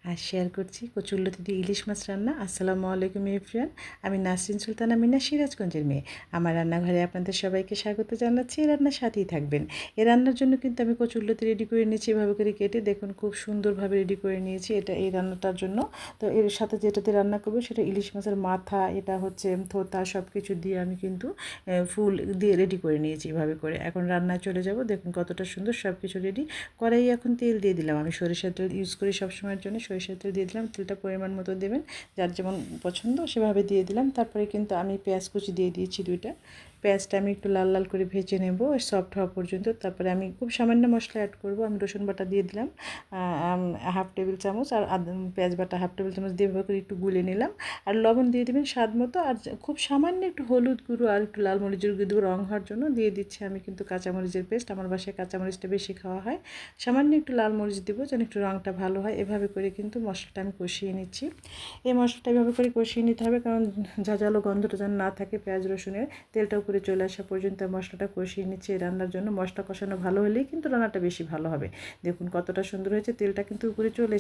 আর share করছি কচুরলতি দিয়ে ইলিশ মাছ রান্না। আসসালামু আলাইকুম এভরিওয়ান। আমি নাসরিন সুলতানা মিনা, সিরাজগঞ্জের মেয়ে। আমার রান্নাঘরে আপনাদের সবাইকে স্বাগত জানাচ্ছি। এই রান্নার সাথেই থাকবেন। এই রান্নার জন্য কিন্তু আমি কচুরলতি রেডি করে নিয়েছি, এভাবে করে কেটে দেখুন খুব সুন্দরভাবে রেডি করে নিয়েছি এটা এই রান্নাটার জন্য। তো এর সাথে যেটাতে রান্না করবো সেটা ইলিশ মাছের মাথা, এটা হচ্ছে থোতা, সব কিছু দিয়ে আমি কিন্তু ফুল দিয়ে রেডি করে নিয়েছি এভাবে করে। এখন রান্নায় চলে যাব। দেখুন কতটা সুন্দর সব কিছু রেডি। কড়াই এখন তেল দিয়ে দিলাম। আমি সরিষার তেল ইউজ করি সবসময়ের জন্য, সরিষার তেল দিয়ে দিলাম। তেলটা পরিমাণ মতো দেবেন, যার যেমন পছন্দ সেভাবে দিয়ে দিলাম। তারপরে কিন্তু আমি পেঁয়াজ কুচি দিয়ে দিয়েছি 2টা। পেঁয়াজটা আমি একটু লাল লাল করে ভেজে নেব সফট হওয়া পর্যন্ত। তারপরে আমি খুব সামান্য মশলা অ্যাড করব। আমি রসুন বাটা দিয়ে দিলাম 1/2 টেবিল চামচ, আর পেঁয়াজ বাটা 1/2 টেবিল চামচ দিয়ে এভাবে করে একটু গুলে নিলাম। আর লবণ দিয়ে দেবেন স্বাদ মতো। আর খুব সামান্য একটু হলুদ গুঁড়ো আর একটু লাল মরিচের গুঁড়ো রং হওয়ার জন্য দিয়ে দিচ্ছি আমি কিন্তু কাঁচামরিচের পেস্ট। আমার বাসায় কাঁচামরিচটা বেশি খাওয়া হয়। সামান্য একটু লাল মরিচ দেবো যেন একটু রঙটা ভালো হয়। এভাবে করে কিন্তু মশলাটা আমি কষিয়ে নিচ্ছি। এই মশলাটা এভাবে করে কষিয়ে নিতে হবে, কারণ ঝাঁঝালো গন্ধটা যেন না থাকে পেঁয়াজ রসুনের। তেলটা উপরে চলে আসা পর্যন্ত মশলাটা কষিয়ে নিচ্ছি। এই রান্নার জন্য মশলা কষানো ভালো হলেই কিন্তু রান্নাটা বেশি ভালো হবে। দেখুন কতটা সুন্দর হয়েছে, তেলটা কিন্তু উপরে চলে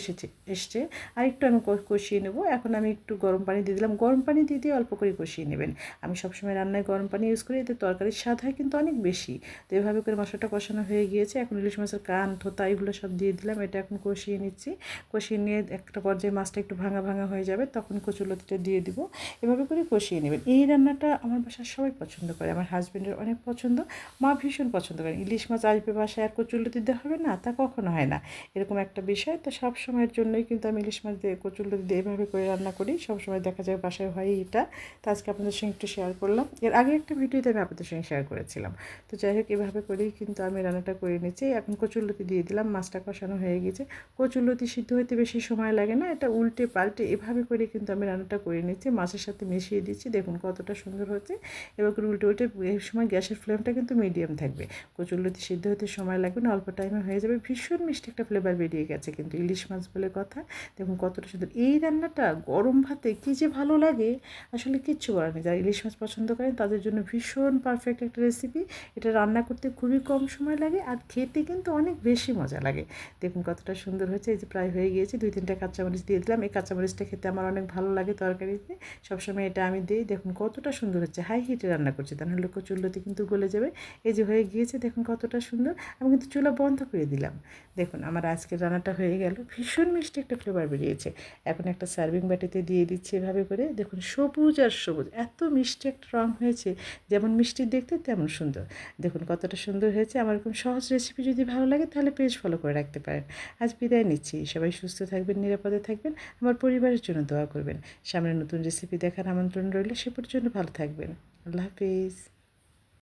এসছে। আর একটু আমি কষিয়ে নেব। এখন আমি একটু গরম পানি দিয়ে দিলাম। গরম পানি দিয়ে অল্প করে কষিয়ে নেবেন। আমি সবসময় রান্নায় গরম পানি ইউজ করি, এতে তরকারির স্বাদ হয় কিন্তু অনেক বেশি। তো এভাবে করে মশলাটা কষানো হয়ে গিয়েছে। এখন ইলিশ মাছের কান, থোতা এগুলো সব দিয়ে দিলাম। এটা এখন কষিয়ে নিচ্ছি। কষিয়ে নিয়ে একটা পর্যায়ে মাছটা একটু ভাঙা ভাঙা হয়ে যাবে, তখন কচুরলতিটা দিয়ে দিব। এভাবে করে কষিয়ে নেবেন। এই রান্নাটা আমার বাসার সবাই পছন্দ করে। আমার হাজব্যান্ডের অনেক পছন্দ, মা ভীষণ পছন্দ করেন। ইলিশ মাছ আসবে বাসায় আর কচুরলতি দেওয়া হবে না, তা কখনো হয় না। এরকম একটা বিষয়। তো সব সময়ের জন্যই কিন্তু আমি ইলিশ মাছ দিয়ে কচুরলতি দিয়ে এভাবে করে রান্না করি। সবসময় দেখা যায় বাসায় হয় এটা। তো আজকে আপনাদের সঙ্গে একটু শেয়ার করলাম। এর আগে একটা ভিডিওতে আমি আপনাদের সঙ্গে শেয়ার করেছিলাম। তো যাই হোক, এভাবে করেই কিন্তু আমি রান্নাটা করে নিচ্ছি। এখন কচুরলতি দিয়ে দিলাম। মাছটা কষানো হয়ে গেছে। কচুরলতি সিদ্ধ হতে বেশি সময় লাগে না। এটা উল্টে পাল্টে এভাবে করে কিন্তু আমি রান্নাটা করে নিচ্ছি। মাছের সাথে মিশিয়ে দিচ্ছি। দেখুন কতটা সুন্দর হচ্ছে। এবার করে উল্টে উল্টে এই সময় গ্যাসের ফ্লেমটা কিন্তু মিডিয়াম থাকবে। কচুরলতি সিদ্ধ হতে সময় লাগবে না, অল্প টাইমে হয়ে যাবে। ভীষণ মিষ্টি একটা ফ্লেভার বেরিয়ে গেছে কিন্তু ইলিশ মাছ বলে কথা। দেখুন কতটা সুন্দর। এই রান্নাটা গরম ভাতে কী যে ভালো লাগে, আসলে কিচ্ছু বলার নেই। যারা ইলিশ মাছ পছন্দ করেন তাদের জন্য ভীষণ পারফেক্ট একটা রেসিপি। এটা রান্না করতে খুবই কম সময় লাগে, আর খেতে কিন্তু অনেক বেশি মজা লাগে। দেখুন কতটা সুন্দর হয়েছে। এই যে প্রায় হয়ে গিয়েছে। 2-3টা কাঁচামরিচ দিয়ে দিলাম। এই কাঁচামরিচটা খেতে আমার অনেক ভালো লাগে তরকারিতে, সবসময় এটা আমি দিই। দেখুন কতটা সুন্দর হচ্ছে। হাই হিটে রান্না করছি, তা নাহলে কচুরলতি কিন্তু গলে যাবে। এই যে হয়ে গিয়েছে, দেখুন কতটা সুন্দর। আমি কিন্তু চুলা বন্ধ করে দিলাম। দেখুন আমার আজকের রান্নাটা হয়ে গেল। ভীষণ মিষ্টি একটা ফ্লেভার বেরিয়েছে। এখন একটা সার্ভিং বাটিতে দিয়ে দিচ্ছি এভাবে করে। দেখুন সবুজ আর সবুজ, এত মিষ্টি একটা রঙ হয়েছে। যেমন মিষ্টি দেখতে তেমন সুন্দর। দেখুন কতটা সুন্দর হয়েছে। আমার এরকম সহজ রেসিপি যদি ভালো লাগে তাহলে পেজ ফলো করে রাখতে পারেন। আজ বিদায় নিচ্ছি। সবাই সুস্থ থাকবেন, নিরাপদে থাকবেন। আমার পরিবারের জন্য দোয়া করবেন। সামনে নতুন রেসিপি দেখার আমন্ত্রণ রইল। সে পর্যন্ত ভালো থাকবেন। আল্লাহ হাফিজ।